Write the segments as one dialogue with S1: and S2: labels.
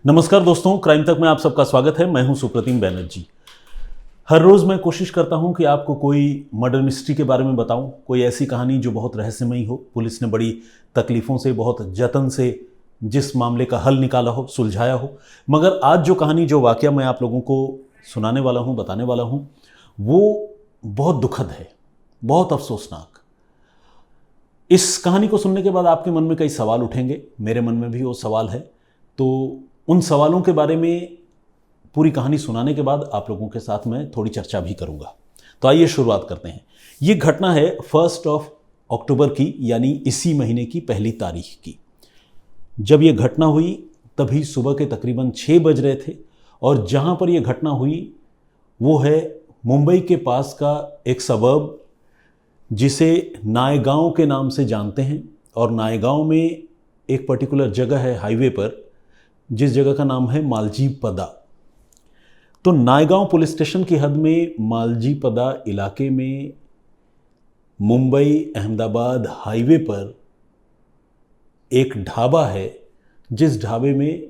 S1: नमस्कार दोस्तों, क्राइम तक में आप सबका स्वागत है। मैं हूं सुप्रतिम बैनर्जी। हर रोज़ मैं कोशिश करता हूं कि आपको कोई मर्डर मिस्ट्री के बारे में बताऊं, कोई ऐसी कहानी जो बहुत रहस्यमयी हो, पुलिस ने बड़ी तकलीफ़ों से, बहुत जतन से जिस मामले का हल निकाला हो, सुलझाया हो। मगर आज जो कहानी, जो वाक़या मैं आप लोगों को सुनाने वाला हूँ, बताने वाला हूँ, वो बहुत दुखद है, बहुत अफसोसनाक। इस कहानी को सुनने के बाद आपके मन में कई सवाल उठेंगे, मेरे मन में भी वो सवाल है। तो उन सवालों के बारे में पूरी कहानी सुनाने के बाद आप लोगों के साथ मैं थोड़ी चर्चा भी करूंगा। तो आइए शुरुआत करते हैं। ये घटना है 1 अक्टूबर की, यानी इसी महीने की पहली तारीख की। जब ये घटना हुई तभी सुबह के तकरीबन 6 बज रहे थे और जहाँ पर यह घटना हुई वो है मुंबई के पास का एक सबर्ब जिसे नायगांव के नाम से जानते हैं। और नायगांव में एक पर्टिकुलर जगह है हाईवे पर, जिस जगह का नाम है मालजीपदा। तो नायगांव पुलिस स्टेशन की हद में मालजीपदा इलाके में मुंबई अहमदाबाद हाईवे पर एक ढाबा है, जिस ढाबे में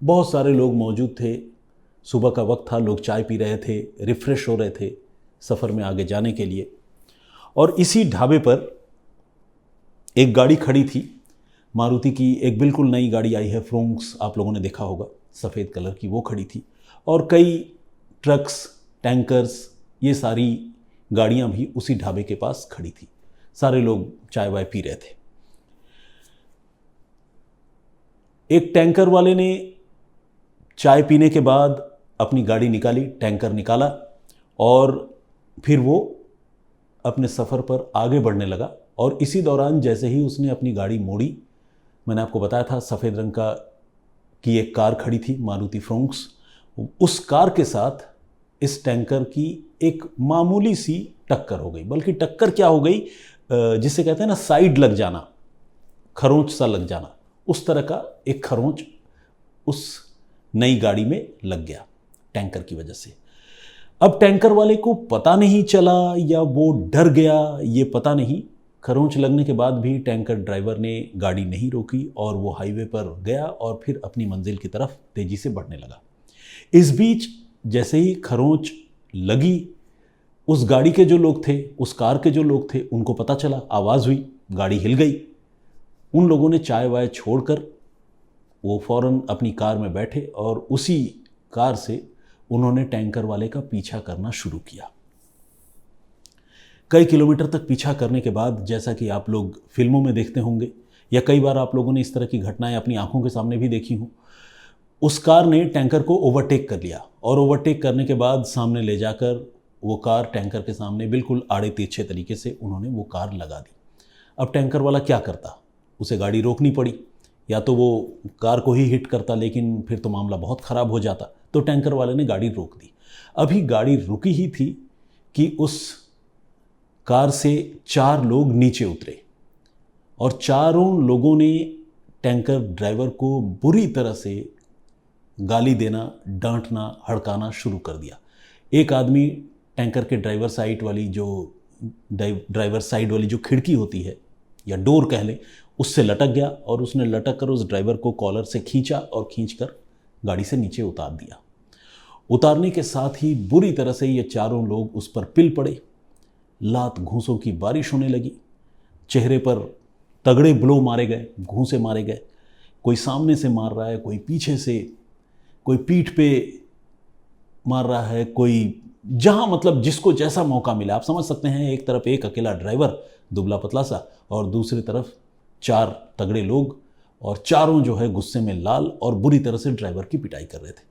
S1: बहुत सारे लोग मौजूद थे। सुबह का वक्त था, लोग चाय पी रहे थे, रिफ़्रेश हो रहे थे सफ़र में आगे जाने के लिए। और इसी ढाबे पर एक गाड़ी खड़ी थी, मारुति की एक बिल्कुल नई गाड़ी आई है, फ्रोंक्स, आप लोगों ने देखा होगा, सफ़ेद कलर की वो खड़ी थी। और कई ट्रक्स, टैंकर्स, ये सारी गाड़ियां भी उसी ढाबे के पास खड़ी थी। सारे लोग चाय वाय पी रहे थे। एक टैंकर वाले ने चाय पीने के बाद अपनी गाड़ी निकाली, टैंकर निकाला और फिर वो अपने सफ़र पर आगे बढ़ने लगा। और इसी दौरान जैसे ही उसने अपनी गाड़ी मोड़ी, मैंने आपको बताया था सफ़ेद रंग की एक कार खड़ी थी, मारुति फ्रोंक्स। उस कार के साथ इस टैंकर की एक मामूली सी टक्कर हो गई। बल्कि टक्कर क्या हो गई, जिसे कहते हैं ना साइड लग जाना, खरोंच सा लग जाना, उस तरह का एक खरोंच उस नई गाड़ी में लग गया टैंकर की वजह से। अब टैंकर वाले को पता नहीं चला या वो डर गया, ये पता नहीं। खरोंच लगने के बाद भी टैंकर ड्राइवर ने गाड़ी नहीं रोकी और वो हाईवे पर गया और फिर अपनी मंजिल की तरफ तेज़ी से बढ़ने लगा। इस बीच जैसे ही खरोंच लगी, उस गाड़ी के जो लोग थे, उस कार के जो लोग थे, उनको पता चला, आवाज़ हुई, गाड़ी हिल गई। उन लोगों ने चाय वाय छोड़कर वो फ़ौरन अपनी कार में बैठे और उसी कार से उन्होंने टैंकर वाले का पीछा करना शुरू किया। कई किलोमीटर तक पीछा करने के बाद, जैसा कि आप लोग फिल्मों में देखते होंगे या कई बार आप लोगों ने इस तरह की घटनाएं अपनी आंखों के सामने भी देखी हों, उस कार ने टैंकर को ओवरटेक कर लिया और ओवरटेक करने के बाद सामने ले जाकर वो कार टैंकर के सामने बिल्कुल आड़े तिरछे तरीके से उन्होंने वो कार लगा दी। अब टैंकर वाला क्या करता, उसे गाड़ी रोकनी पड़ी। या तो वो कार को ही हिट करता, लेकिन फिर तो मामला बहुत ख़राब हो जाता। तो टैंकर वाले ने गाड़ी रोक दी। अभी गाड़ी रुकी ही थी कि उस कार से 4 लोग नीचे उतरे और चारों लोगों ने टैंकर ड्राइवर को बुरी तरह से गाली देना, डांटना, हड़काना शुरू कर दिया। एक आदमी टैंकर के ड्राइवर साइड वाली जो खिड़की होती है या डोर कह लें, उससे लटक गया और उसने लटक कर उस ड्राइवर को कॉलर से खींचा और खींचकर गाड़ी से नीचे उतार दिया। उतारने के साथ ही बुरी तरह से ये चारों लोग उस पर पिल पड़े। लात घूंसों की बारिश होने लगी। चेहरे पर तगड़े ब्लो मारे गए, घूंसे मारे गए। कोई सामने से मार रहा है, कोई पीछे से, कोई पीठ पे मार रहा है, कोई जहां, मतलब जिसको जैसा मौका मिला। आप समझ सकते हैं, एक तरफ एक अकेला ड्राइवर दुबला पतला सा और दूसरी तरफ 4 तगड़े लोग, और चारों जो है गुस्से में लाल और बुरी तरह से ड्राइवर की पिटाई कर रहे थे।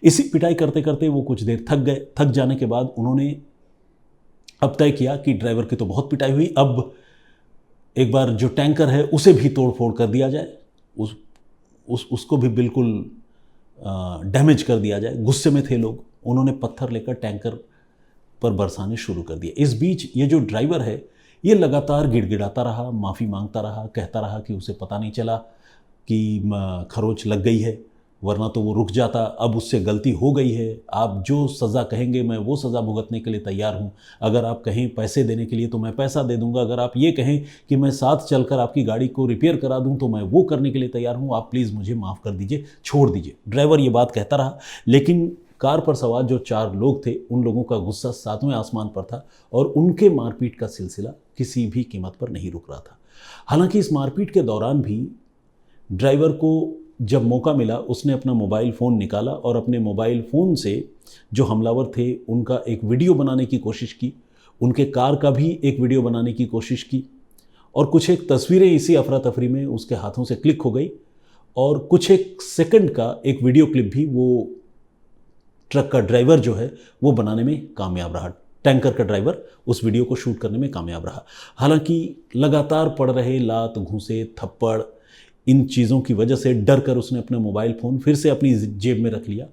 S1: इसी पिटाई करते करते वो कुछ देर थक गए। थक जाने के बाद उन्होंने अब तय किया कि ड्राइवर की तो बहुत पिटाई हुई, अब एक बार जो टैंकर है उसे भी तोड़ फोड़ कर दिया जाए, उसको भी बिल्कुल डैमेज कर दिया जाए। गुस्से में थे लोग, उन्होंने पत्थर लेकर टैंकर पर बरसाने शुरू कर दिए। इस बीच ये जो ड्राइवर है ये लगातार गिड़गिड़ाता रहा, माफ़ी मांगता रहा, कहता रहा कि उसे पता नहीं चला कि खरोंच लग गई है। वरना तो वो रुक जाता। अब उससे गलती हो गई है, आप जो सज़ा कहेंगे मैं वो सज़ा भुगतने के लिए तैयार हूँ। अगर आप कहें पैसे देने के लिए तो मैं पैसा दे दूँगा, अगर आप ये कहें कि मैं साथ चलकर आपकी गाड़ी को रिपेयर करा दूँ तो मैं वो करने के लिए तैयार हूँ। आप प्लीज़ मुझे माफ़ कर दीजिए, छोड़ दीजिए। ड्राइवर ये बात कहता रहा, लेकिन कार पर सवार जो 4 लोग थे उन लोगों का गुस्सा 7वें आसमान पर था और उनके मारपीट का सिलसिला किसी भी कीमत पर नहीं रुक रहा था। हालांकि इस मारपीट के दौरान भी ड्राइवर को जब मौका मिला उसने अपना मोबाइल फ़ोन निकाला और अपने मोबाइल फ़ोन से जो हमलावर थे उनका एक वीडियो बनाने की कोशिश की, उनके कार का भी एक वीडियो बनाने की कोशिश की और कुछ एक तस्वीरें इसी अफरा तफरी में उसके हाथों से क्लिक हो गई और कुछ एक सेकंड का एक वीडियो क्लिप भी वो ट्रक का ड्राइवर जो है वो बनाने में कामयाब रहा। टैंकर का ड्राइवर उस वीडियो को शूट करने में कामयाब रहा। हालांकि लगातार पड़ रहे लात, घूंसे, थप्पड़, इन चीज़ों की वजह से डर कर उसने अपना मोबाइल फ़ोन फिर से अपनी जेब में रख लिया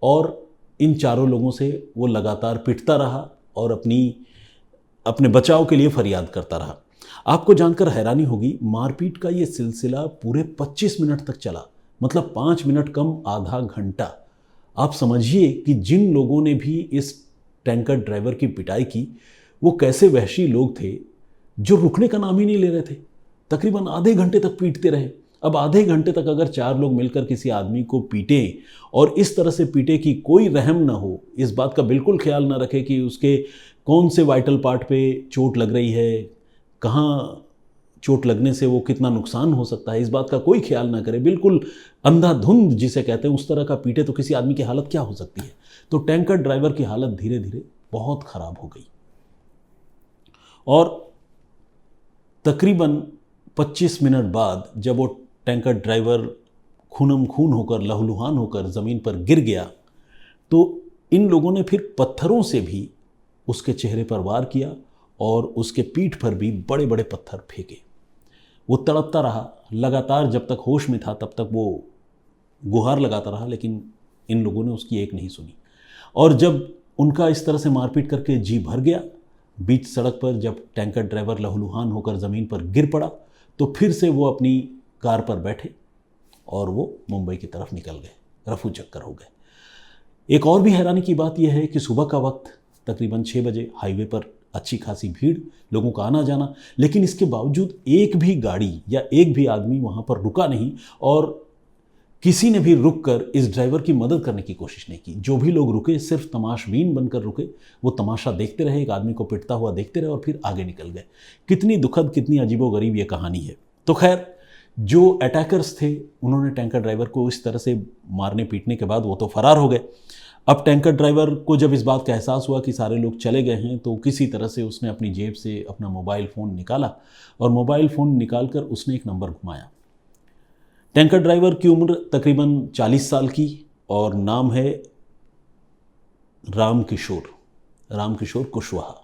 S1: और इन चारों लोगों से वो लगातार पिटता रहा और अपने बचाव के लिए फरियाद करता रहा। आपको जानकर हैरानी होगी, मारपीट का ये सिलसिला पूरे 25 मिनट तक चला, मतलब 5 मिनट कम आधा घंटा। आप समझिए कि जिन लोगों ने भी इस टैंकर ड्राइवर की पिटाई की वो कैसे वहशी लोग थे जो रुकने का नाम ही नहीं ले रहे थे। तकरीबन आधे घंटे तक पीटते रहे। अब आधे घंटे तक अगर 4 लोग मिलकर किसी आदमी को पीटे और इस तरह से पीटे कि कोई रहम ना हो, इस बात का बिल्कुल ख्याल ना रखे कि उसके कौन से वाइटल पार्ट पे चोट लग रही है, कहाँ चोट लगने से वो कितना नुकसान हो सकता है, इस बात का कोई ख्याल ना करे, बिल्कुल अंधाधुंध जिसे कहते हैं उस तरह का पीटे तो किसी आदमी की हालत क्या हो सकती है। तो टैंकर ड्राइवर की हालत धीरे धीरे बहुत ख़राब हो गई और तकरीबन 25 मिनट बाद जब वो टैंकर ड्राइवर खूनम खून होकर, लहूलुहान होकर ज़मीन पर गिर गया तो इन लोगों ने फिर पत्थरों से भी उसके चेहरे पर वार किया और उसके पीठ पर भी बड़े बड़े पत्थर फेंके। वो तड़पता रहा लगातार, जब तक होश में था तब तक वो गुहार लगाता रहा, लेकिन इन लोगों ने उसकी एक नहीं सुनी। और जब उनका इस तरह से मारपीट करके जी भर गया, बीच सड़क पर जब टैंकर ड्राइवर लहूलुहान होकर ज़मीन पर गिर पड़ा तो फिर से वो अपनी कार पर बैठे और वो मुंबई की तरफ निकल गए, रफू चक्कर हो गए। एक और भी हैरानी की बात यह है कि सुबह का वक्त तकरीबन 6 बजे, हाईवे पर अच्छी खासी भीड़, लोगों का आना जाना, लेकिन इसके बावजूद एक भी गाड़ी या एक भी आदमी वहाँ पर रुका नहीं और किसी ने भी रुककर इस ड्राइवर की मदद करने की कोशिश नहीं की। जो भी लोग रुके सिर्फ तमाशबीन बनकर रुके, वो तमाशा देखते रहे, एक आदमी को पिटता हुआ देखते रहे और फिर आगे निकल गए। कितनी दुखद, कितनी अजीबोगरीब ये कहानी है। तो खैर, जो अटैकर्स थे उन्होंने टैंकर ड्राइवर को इस तरह से मारने पीटने के बाद वो तो फरार हो गए। अब टैंकर ड्राइवर को जब इस बात का एहसास हुआ कि सारे लोग चले गए हैं तो किसी तरह से उसने अपनी जेब से अपना मोबाइल फ़ोन निकाला और मोबाइल फ़ोन निकालकर उसने एक नंबर घुमाया। टैंकर ड्राइवर की उम्र तकरीबन 40 साल की और नाम है रामकिशोर कुशवाहा।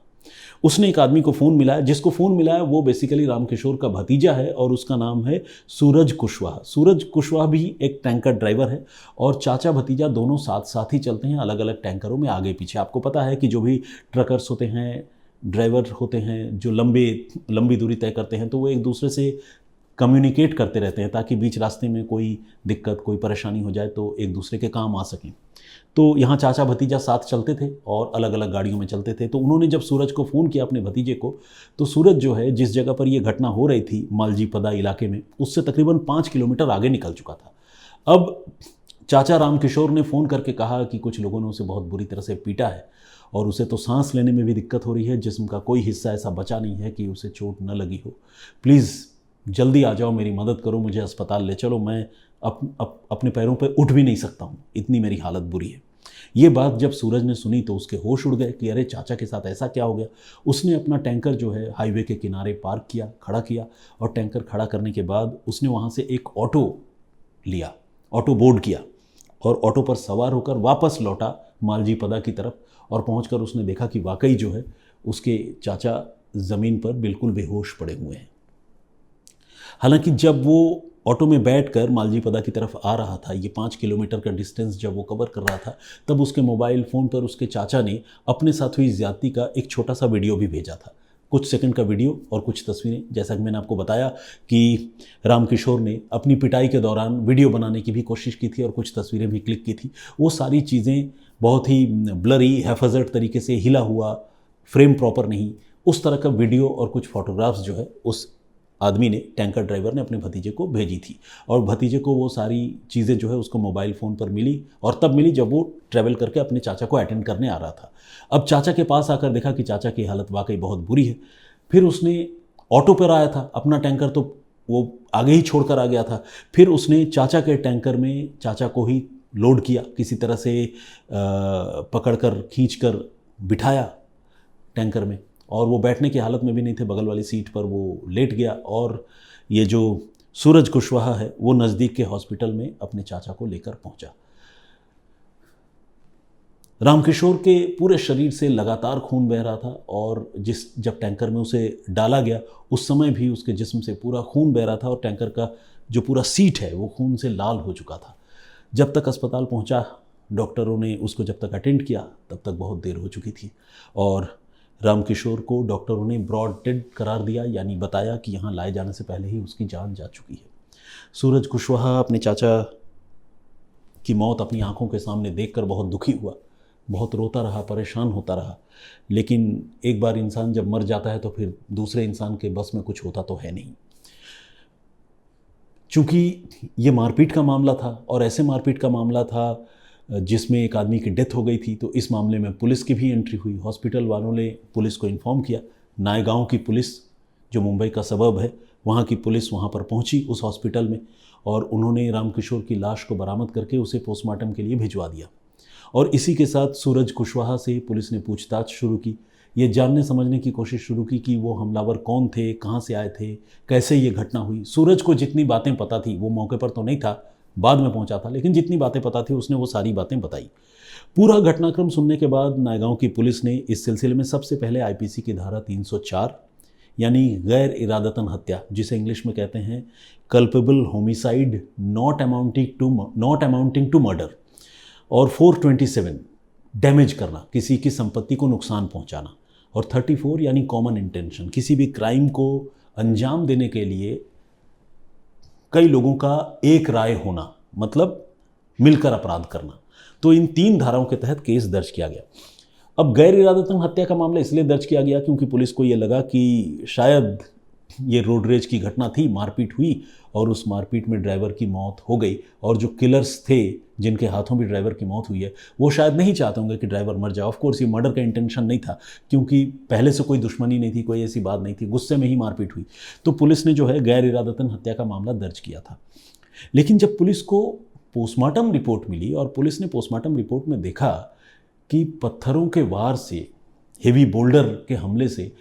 S1: उसने एक आदमी को फ़ोन मिलाया, जिसको फ़ोन मिलाया वो बेसिकली रामकिशोर का भतीजा है और उसका नाम है सूरज कुशवाहा। सूरज कुशवाहा भी एक टैंकर ड्राइवर है और चाचा भतीजा दोनों साथ साथ ही चलते हैं, अलग अलग टैंकरों में आगे पीछे। आपको पता है कि जो भी ट्रकर्स होते हैं, ड्राइवर होते हैं, जो लंबी दूरी तय करते हैं तो वो एक दूसरे से कम्युनिकेट करते रहते हैं ताकि बीच रास्ते में कोई दिक्कत, कोई परेशानी हो जाए तो एक दूसरे के काम आ सकें। तो यहाँ चाचा भतीजा साथ चलते थे और अलग अलग गाड़ियों में चलते थे। तो उन्होंने जब सूरज को फ़ोन किया, अपने भतीजे को, तो सूरज जो है जिस जगह पर ये घटना हो रही थी मालजीपदा इलाके में, उससे तकरीबन 5 किलोमीटर आगे निकल चुका था। अब चाचा रामकिशोर ने फ़ोन करके कहा कि कुछ लोगों ने उसे बहुत बुरी तरह से पीटा है और उसे तो सांस लेने में भी दिक्कत हो रही है, जिस्म का कोई हिस्सा ऐसा बचा नहीं है कि उसे चोट न लगी हो। प्लीज़ जल्दी आ जाओ, मेरी मदद करो, मुझे अस्पताल ले चलो, मैं अपने पैरों पे उठ भी नहीं सकता हूँ, इतनी मेरी हालत बुरी है। ये बात जब सूरज ने सुनी तो उसके होश उड़ गए कि अरे चाचा के साथ ऐसा क्या हो गया। उसने अपना टैंकर जो है हाईवे के किनारे पार्क किया, खड़ा किया और टैंकर खड़ा करने के बाद उसने वहाँ से एक ऑटो लिया, ऑटो बोर्ड किया और ऑटो पर सवार होकर वापस लौटा मालजीपदा की तरफ और पहुँचकर उसने देखा कि वाकई जो है उसके चाचा ज़मीन पर बिल्कुल बेहोश पड़े हुए हैं। हालांकि जब वो ऑटो में बैठकर मालजीपदा की तरफ आ रहा था, ये 5 किलोमीटर का डिस्टेंस जब वो कवर कर रहा था, तब उसके मोबाइल फ़ोन पर उसके चाचा ने अपने साथ हुई ज़्यादती का एक छोटा सा वीडियो भी भेजा था। कुछ सेकंड का वीडियो और कुछ तस्वीरें। जैसा कि मैंने आपको बताया कि रामकिशोर ने अपनी पिटाई के दौरान वीडियो बनाने की भी कोशिश की थी और कुछ तस्वीरें भी क्लिक की थी। वो सारी चीज़ें बहुत ही ब्लरी, हैफजर्ड तरीके से, हिला हुआ, फ्रेम प्रॉपर नहीं, उस तरह का वीडियो और कुछ फोटोग्राफ्स जो है उस आदमी ने, टैंकर ड्राइवर ने, अपने भतीजे को भेजी थी। और भतीजे को वो सारी चीज़ें जो है उसको मोबाइल फ़ोन पर मिली, और तब मिली जब वो ट्रैवल करके अपने चाचा को अटेंड करने आ रहा था। अब चाचा के पास आकर देखा कि चाचा की हालत वाकई बहुत बुरी है। फिर उसने ऑटो पर आया था, अपना टैंकर तो वो आगे ही छोड़कर आ गया था। फिर उसने चाचा के टैंकर में चाचा को ही लोड किया, किसी तरह से पकड़कर खींचकर बिठाया टैंकर में, और वो बैठने की हालत में भी नहीं थे, बगल वाली सीट पर वो लेट गया। और ये जो सूरज कुशवाहा है वो नज़दीक के हॉस्पिटल में अपने चाचा को लेकर पहुंचा। रामकिशोर के पूरे शरीर से लगातार खून बह रहा था, और जब टैंकर में उसे डाला गया उस समय भी उसके जिस्म से पूरा खून बह रहा था, और टैंकर का जो पूरा सीट है वो खून से लाल हो चुका था। जब तक अस्पताल पहुंचा, डॉक्टरों ने उसको जब तक अटेंड किया तब तक बहुत देर हो चुकी थी, और रामकिशोर को डॉक्टरों ने ब्रॉड डेड करार दिया, यानी बताया कि यहाँ लाए जाने से पहले ही उसकी जान जा चुकी है। सूरज कुशवाहा अपने चाचा की मौत अपनी आंखों के सामने देखकर बहुत दुखी हुआ, बहुत रोता रहा, परेशान होता रहा। लेकिन एक बार इंसान जब मर जाता है तो फिर दूसरे इंसान के बस में कुछ होता तो है नहीं। चूँकि ये मारपीट का मामला था, और ऐसे मारपीट का मामला था जिसमें एक आदमी की डेथ हो गई थी, तो इस मामले में पुलिस की भी एंट्री हुई। हॉस्पिटल वालों ने पुलिस को इन्फॉर्म किया। नायगांव की पुलिस, जो मुंबई का सबब है, वहाँ की पुलिस वहाँ पर पहुँची उस हॉस्पिटल में, और उन्होंने रामकिशोर की लाश को बरामद करके उसे पोस्टमार्टम के लिए भिजवा दिया। और इसी के साथ सूरज कुशवाहा से पुलिस ने पूछताछ शुरू की, ये जानने समझने की कोशिश शुरू की कि वो हमलावर कौन थे, कहाँ से आए थे, कैसे ये घटना हुई। सूरज को जितनी बातें पता थी, वो मौके पर तो नहीं था, बाद में पहुंचा था, लेकिन जितनी बातें पता थी उसने वो सारी बातें बताई। पूरा घटनाक्रम सुनने के बाद नायगांव की पुलिस ने इस सिलसिले में सबसे पहले आईपीसी की धारा 304 यानी गैर इरादतन हत्या, जिसे इंग्लिश में कहते हैं culpable homicide not amounting to murder, और 427 डैमेज करना, किसी की संपत्ति को नुकसान पहुंचाना, और 34 यानी कॉमन इंटेंशन, किसी भी क्राइम को अंजाम देने के लिए कई लोगों का एक राय होना, मतलब मिलकर अपराध करना। तो इन 3 धाराओं के तहत केस दर्ज किया गया। अब गैर इरादतन हत्या का मामला इसलिए दर्ज किया गया क्योंकि पुलिस को ये लगा कि शायद ये रोड रेज की घटना थी, मारपीट हुई, और उस मारपीट में ड्राइवर की मौत हो गई, और जो किलर्स थे जिनके हाथों भी ड्राइवर की मौत हुई है, वो शायद नहीं चाहते होंगे कि ड्राइवर मर जाए। ऑफ कोर्स ये मर्डर का इंटेंशन नहीं था, क्योंकि पहले से कोई दुश्मनी नहीं थी, कोई ऐसी बात नहीं थी, गुस्से में ही मारपीट हुई। तो पुलिस ने जो है गैर इरादतन हत्या का मामला दर्ज किया था। लेकिन जब पुलिस को पोस्टमार्टम रिपोर्ट मिली, और पुलिस ने पोस्टमार्टम रिपोर्ट में देखा कि पत्थरों के वार से, हेवी बोल्डर के हमले से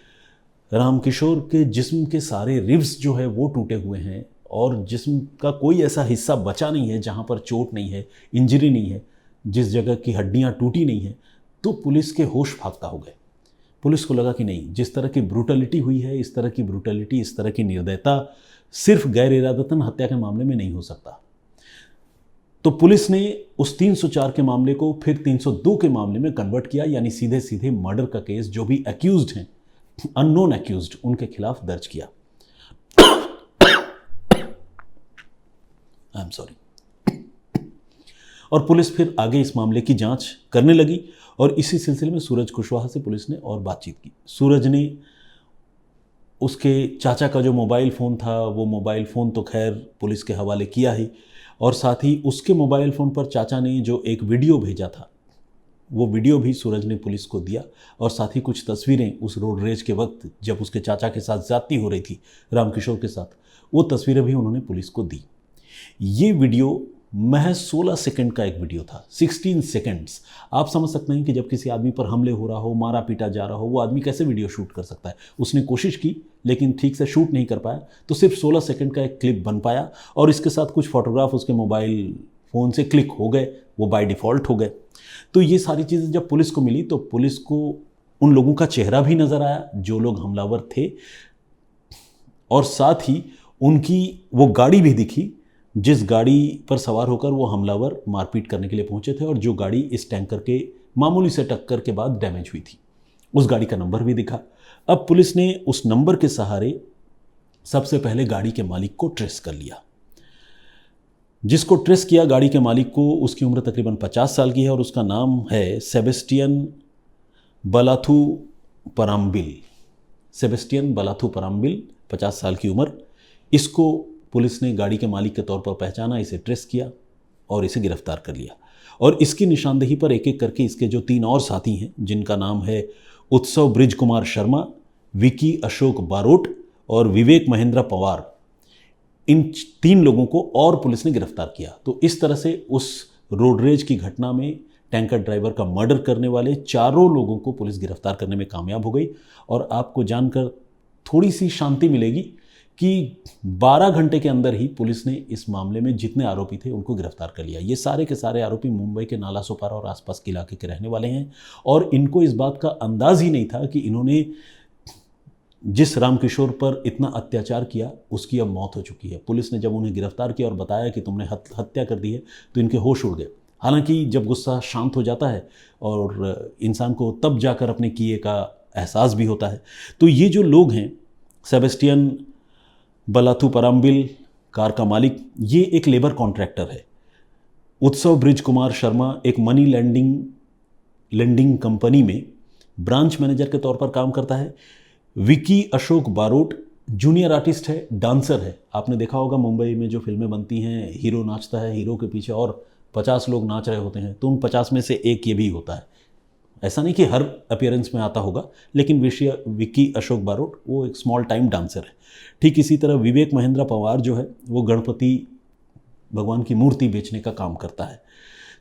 S1: रामकिशोर के जिस्म के सारे रिब्स जो है वो टूटे हुए हैं, और जिस्म का कोई ऐसा हिस्सा बचा नहीं है जहाँ पर चोट नहीं है, इंजरी नहीं है, जिस जगह की हड्डियाँ टूटी नहीं हैं, तो पुलिस के होश फाख्ता हो गए। पुलिस को लगा कि नहीं, जिस तरह की ब्रूटलिटी हुई है, इस तरह की ब्रूटलिटी, इस तरह की निर्दयता सिर्फ गैर इरादतन हत्या के मामले में नहीं हो सकता। तो पुलिस ने उस 304 के मामले को फिर 302 के मामले में कन्वर्ट किया, यानी सीधे सीधे मर्डर का केस जो भी एक्यूज्ड हैं, अननोन एक्यूज्ड, उनके खिलाफ दर्ज किया। I am sorry. और पुलिस फिर आगे इस मामले की जांच करने लगी, और इसी सिलसिले में सूरज कुशवाहा से पुलिस ने और बातचीत की। सूरज ने उसके चाचा का जो मोबाइल फ़ोन था, वो मोबाइल फ़ोन तो खैर पुलिस के हवाले किया ही, और साथ ही उसके मोबाइल फ़ोन पर चाचा ने जो एक वीडियो भेजा था, वो वीडियो भी सूरज ने पुलिस को दिया, और साथ ही कुछ तस्वीरें उस रोड रेज के वक्त जब उसके चाचा के साथ ज़्यादती हो रही थी रामकिशोर के साथ, वो तस्वीरें भी उन्होंने पुलिस को दी। ये वीडियो महज 16 सेकंड का एक वीडियो था, 16 सेकंड्स। आप समझ सकते हैं कि जब किसी आदमी पर हमले हो रहा हो, मारा पीटा जा रहा हो, वो आदमी कैसे वीडियो शूट कर सकता है। उसने कोशिश की लेकिन ठीक से शूट नहीं कर पाया, तो सिर्फ 16 सेकंड का एक क्लिप बन पाया, और इसके साथ कुछ फोटोग्राफ उसके मोबाइल फ़ोन से क्लिक हो गए, वो बाय डिफ़ॉल्ट हो गए। तो ये सारी चीज़ें जब पुलिस को मिली, तो पुलिस को उन लोगों का चेहरा भी नज़र आया जो लोग हमलावर थे, और साथ ही उनकी वो गाड़ी भी दिखी जिस गाड़ी पर सवार होकर वो हमलावर मारपीट करने के लिए पहुंचे थे, और जो गाड़ी इस टैंकर के मामूली से टक्कर के बाद डैमेज हुई थी। उस गाड़ी का नंबर भी दिखा। अब पुलिस ने उस नंबर के सहारे सबसे पहले गाड़ी के मालिक को ट्रेस कर लिया। जिसको ट्रेस किया गाड़ी के मालिक को, उसकी उम्र तकरीबन 50 साल की है और उसका नाम है सेबेस्टियन बलाथू पराम्बिल। सेबेस्टियन बलाथू पराम्बिल, 50 साल की उम्र। इसको पुलिस ने गाड़ी के मालिक के तौर पर पहचाना, इसे ट्रेस किया और इसे गिरफ्तार कर लिया। और इसकी निशानदेही पर एक एक करके इसके जो 3 और साथी हैं, जिनका नाम है उत्सव ब्रिज कुमार शर्मा, विकी अशोक बारोट और विवेक महेंद्र पवार, इन 3 लोगों को और पुलिस ने गिरफ्तार किया। तो इस तरह से उस रोड रेज की घटना में टैंकर ड्राइवर का मर्डर करने वाले 4 लोगों को पुलिस गिरफ्तार करने में कामयाब हो गई। और आपको जानकर थोड़ी सी शांति मिलेगी कि 12 घंटे के अंदर ही पुलिस ने इस मामले में जितने आरोपी थे उनको गिरफ्तार कर लिया। ये सारे के सारे आरोपी मुंबई के नालासोपारा और आसपास के इलाके के रहने वाले हैं और इनको इस बात का अंदाज ही नहीं था कि इन्होंने जिस रामकिशोर पर इतना अत्याचार किया उसकी अब मौत हो चुकी है। पुलिस ने जब उन्हें गिरफ्तार किया और बताया कि तुमने हत्या कर दी है तो इनके होश उड़ गए। हालांकि जब गुस्सा शांत हो जाता है और इंसान को तब जाकर अपने किए का एहसास भी होता है। तो ये जो लोग हैं, सेबेस्टियन बलाथू पराम्बिल, कार का मालिक, ये एक लेबर कॉन्ट्रैक्टर है। उत्सव ब्रिज कुमार शर्मा एक मनी लेंडिंग कंपनी में ब्रांच मैनेजर के तौर पर काम करता है। विकी अशोक बारोट जूनियर आर्टिस्ट है, डांसर है। आपने देखा होगा मुंबई में जो फिल्में बनती हैं, हीरो नाचता है, हीरो के पीछे और 50 लोग नाच रहे होते हैं, तो उन 50 में से एक ये भी होता है। ऐसा नहीं कि हर अपीयरेंस में आता होगा, लेकिन विकी अशोक बारोट वो एक स्मॉल टाइम डांसर है। ठीक इसी तरह विवेक महेंद्र पवार जो है वो गणपति भगवान की मूर्ति बेचने का काम करता है।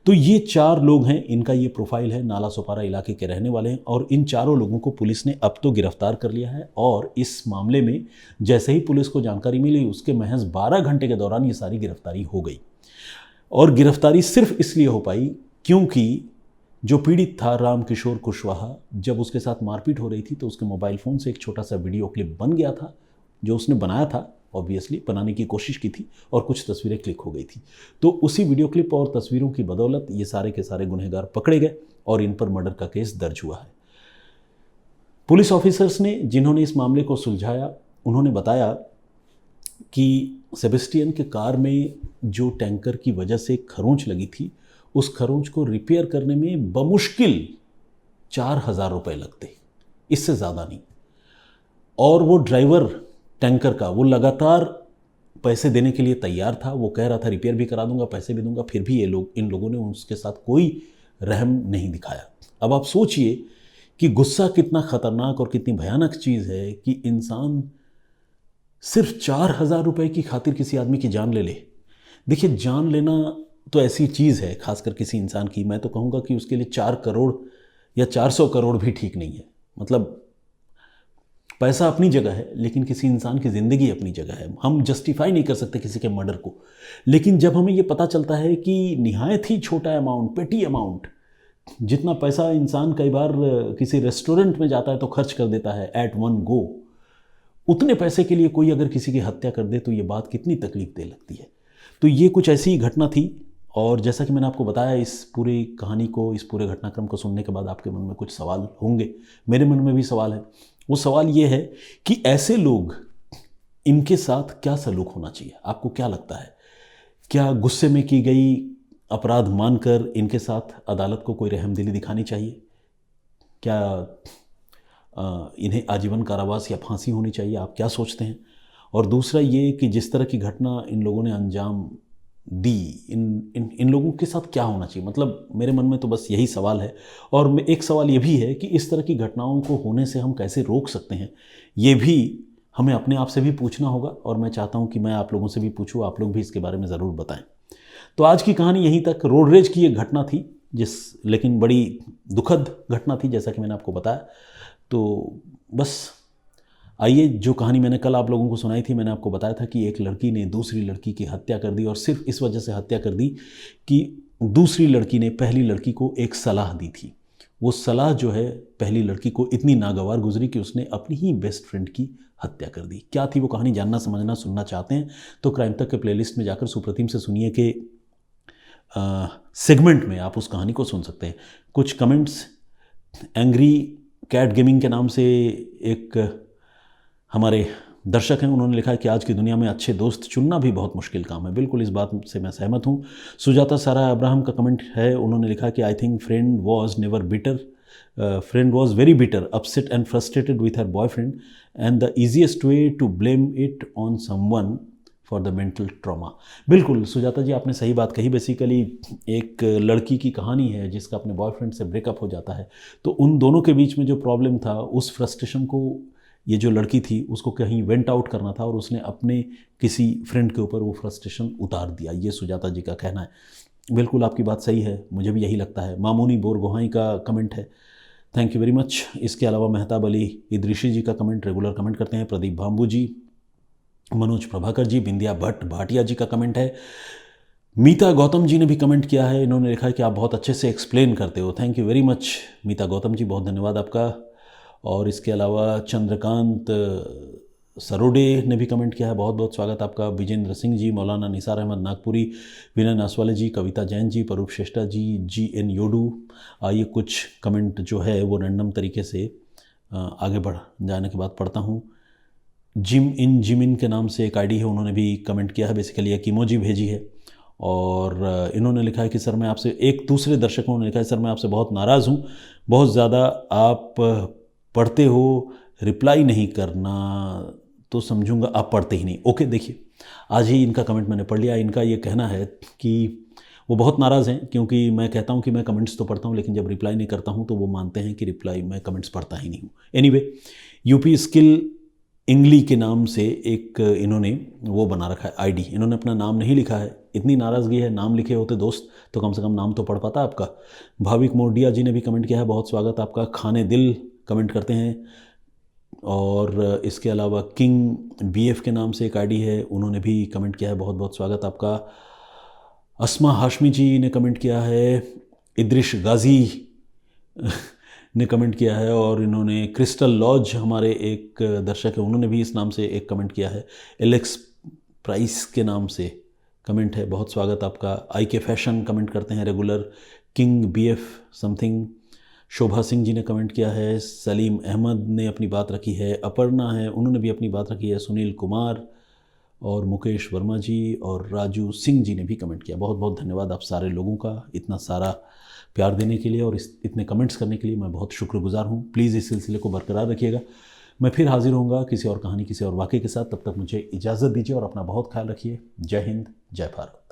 S1: तो ये 4 लोग हैं, इनका ये प्रोफाइल है, नालासोपारा इलाके के रहने वाले हैं और इन 4 लोगों को पुलिस ने अब तो गिरफ्तार कर लिया है। और इस मामले में जैसे ही पुलिस को जानकारी मिली उसके महज 12 घंटे के दौरान ये सारी गिरफ्तारी हो गई। और गिरफ्तारी सिर्फ इसलिए हो पाई क्योंकि जो पीड़ित था रामकिशोर कुशवाहा, जब उसके साथ मारपीट हो रही थी तो उसके मोबाइल फ़ोन से एक छोटा सा वीडियो क्लिप बन गया था जो उसने बनाया था, ऑब्वियसली बनाने की कोशिश की थी और कुछ तस्वीरें क्लिक हो गई थी। तो उसी वीडियो क्लिप और तस्वीरों की बदौलत ये सारे के सारे गुनहगार पकड़े गए और इन पर मर्डर का केस दर्ज हुआ है। पुलिस ऑफिसर्स ने जिन्होंने इस मामले को सुलझाया, उन्होंने बताया कि सेबेस्टियन के कार में जो टैंकर की वजह से खरोंच लगी थी, उस खरोंच को रिपेयर करने में बमुश्किल 4000 रुपये लगते, इससे ज़्यादा नहीं। और वो ड्राइवर टैंकर का वो लगातार पैसे देने के लिए तैयार था। वो कह रहा था रिपेयर भी करा दूंगा, पैसे भी दूंगा, फिर भी इन लोगों ने उसके साथ कोई रहम नहीं दिखाया। अब आप सोचिए कि गुस्सा कितना खतरनाक और कितनी भयानक चीज़ है कि इंसान सिर्फ 4000 रुपये की खातिर किसी आदमी की जान ले ले। देखिए, जान लेना तो ऐसी चीज़ है, खासकर किसी इंसान की, मैं तो कहूँगा कि उसके लिए 4 करोड़ या 400 करोड़ भी ठीक नहीं है। मतलब पैसा अपनी जगह है, लेकिन किसी इंसान की ज़िंदगी अपनी जगह है। हम जस्टिफाई नहीं कर सकते किसी के मर्डर को, लेकिन जब हमें ये पता चलता है कि निहायत ही छोटा अमाउंट, पेटी अमाउंट, जितना पैसा इंसान कई बार किसी रेस्टोरेंट में जाता है तो खर्च कर देता है एट वन गो, उतने पैसे के लिए कोई अगर किसी की हत्या कर दे तो ये बात कितनी तकलीफ दे लगती है। तो ये कुछ ऐसी ही घटना थी। और जैसा कि मैंने आपको बताया, इस पूरी कहानी को, इस पूरे घटनाक्रम को सुनने के बाद आपके मन में कुछ सवाल होंगे, मेरे मन में भी सवाल है। वो सवाल ये है कि ऐसे लोग, इनके साथ क्या सलूक होना चाहिए? आपको क्या लगता है? क्या गुस्से में की गई अपराध मानकर इनके साथ अदालत को कोई रहमदिली दिखानी चाहिए? क्या इन्हें आजीवन कारावास या फांसी होनी चाहिए? आप क्या सोचते हैं? और दूसरा ये कि जिस तरह की घटना इन लोगों ने अंजाम दी, इन लोगों के साथ क्या होना चाहिए? मतलब मेरे मन में तो बस यही सवाल है। और एक सवाल ये भी है कि इस तरह की घटनाओं को होने से हम कैसे रोक सकते हैं, ये भी हमें अपने आप से भी पूछना होगा। और मैं चाहता हूँ कि मैं आप लोगों से भी पूछूँ, आप लोग भी इसके बारे में ज़रूर बताएं। तो आज की कहानी यहीं तक। रोड रेज की एक घटना थी, लेकिन बड़ी दुखद घटना थी, जैसा कि मैंने आपको बताया। तो बस आइए, जो कहानी मैंने कल आप लोगों को सुनाई थी, मैंने आपको बताया था कि एक लड़की ने दूसरी लड़की की हत्या कर दी, और सिर्फ इस वजह से हत्या कर दी कि दूसरी लड़की ने पहली लड़की को एक सलाह दी थी। वो सलाह जो है पहली लड़की को इतनी नागवार गुजरी कि उसने अपनी ही बेस्ट फ्रेंड की हत्या कर दी। क्या थी वो कहानी? जानना, समझना, सुनना चाहते हैं तो क्राइम तक के प्लेलिस्ट में जाकर सुप्रतिम से सुनिए के सेगमेंट में आप उस कहानी को सुन सकते हैं। कुछ कमेंट्स, एंग्री कैट गेमिंग के नाम से एक हमारे दर्शक हैं, उन्होंने लिखा है कि आज की दुनिया में अच्छे दोस्त चुनना भी बहुत मुश्किल काम है। बिल्कुल इस बात से मैं सहमत हूँ। सुजाता सारा अब्राहम का कमेंट है, उन्होंने लिखा कि I think friend was never bitter, friend was very bitter, upset and frustrated with her boyfriend and the easiest way to blame it on someone for the mental trauma. बिल्कुल सुजाता जी, आपने सही बात कही। बेसिकली एक लड़की की कहानी है जिसका अपने बॉयफ्रेंड से ब्रेकअप हो जाता है, तो उन दोनों के बीच में जो प्रॉब्लम था, उस फ्रस्ट्रेशन को ये जो लड़की थी उसको कहीं वेंट आउट करना था और उसने अपने किसी फ्रेंड के ऊपर वो फ्रस्ट्रेशन उतार दिया, ये सुजाता जी का कहना है। बिल्कुल आपकी बात सही है, मुझे भी यही लगता है। मामूनी बोरगोहाई का कमेंट है, थैंक यू वेरी मच। इसके अलावा मेहताब अली इद्रिशी जी का कमेंट रेगुलर कमेंट करते हैं। प्रदीप भाम्बू जी, मनोज प्रभाकर जी, बिंदिया भट्ट भाटिया जी का कमेंट है। मीता गौतम जी ने भी कमेंट किया है, इन्होंने लिखा है कि आप बहुत अच्छे से एक्सप्लेन करते हो। थैंक यू वेरी मच मीता गौतम जी, बहुत धन्यवाद आपका। और इसके अलावा चंद्रकांत सरोडे ने भी कमेंट किया है, बहुत बहुत स्वागत आपका। विजेंद्र सिंह जी, मौलाना निसार अहमद नागपुरी, विनय नासवाले जी, कविता जैन जी, परूप श्रेष्ठा जी एन योडू। आइए कुछ कमेंट जो है वो रैंडम तरीके से आगे बढ़ जाने के बाद पढ़ता हूँ। जिम इन के नाम से एक आईडी है, उन्होंने भी कमेंट किया है, बेसिकली एक इमोजी भेजी है और इन्होंने लिखा है कि सर मैं आपसे, एक दूसरे दर्शकों ने लिखा है, सर मैं आपसे बहुत नाराज़ हूँ, बहुत ज़्यादा आप पढ़ते हो, रिप्लाई नहीं करना तो समझूंगा आप पढ़ते ही नहीं। ओके, देखिए आज ही इनका कमेंट मैंने पढ़ लिया। इनका ये कहना है कि वो बहुत नाराज़ हैं क्योंकि मैं कहता हूँ कि मैं कमेंट्स तो पढ़ता हूँ, लेकिन जब रिप्लाई नहीं करता हूँ तो वो मानते हैं कि रिप्लाई, मैं कमेंट्स पढ़ता ही नहीं हूँ। एनीवे, यूपी स्किल इंग्ली के नाम से एक इन्होंने वो बना रखा है आईडी, इन्होंने अपना नाम नहीं लिखा है। इतनी नाराज़गी है, नाम लिखे होते दोस्त तो कम से कम नाम तो पढ़ पाता आपका। भाविक मोडिया जी ने भी कमेंट किया है, बहुत स्वागत आपका। खाने दिल कमेंट करते हैं। और इसके अलावा किंग बीएफ के नाम से एक आईडी है, उन्होंने भी कमेंट किया है, बहुत बहुत स्वागत आपका। अस्मा हाशमी जी ने कमेंट किया है। इद्रिश गाजी ने कमेंट किया है और इन्होंने क्रिस्टल लॉज, हमारे एक दर्शक है, उन्होंने भी इस नाम से एक कमेंट किया है। एलेक्स प्राइस के नाम से कमेंट है, बहुत स्वागत आपका। आई के फैशन कमेंट करते हैं regular. King BF something. Shobha Singh ji ने कमेंट किया है। सलीम अहमद ने अपनी बात रखी है। अपर्णा है, उन्होंने भी अपनी बात रखी है। सुनील कुमार और मुकेश वर्मा जी और राजू सिंह जी ने भी कमेंट किया। बहुत बहुत धन्यवाद आप सारे लोगों का, इतना सारा प्यार देने के लिए और इतने कमेंट्स करने के लिए मैं बहुत शुक्रगुजार हूँ। प्लीज़ इस सिलसिले को बरकरार रखिएगा। मैं फिर हाजिर होऊंगा किसी और कहानी, किसी और वाक़े के साथ। तब तक मुझे इजाज़त दीजिए और अपना बहुत ख्याल रखिए। जय हिंद, जय भारत।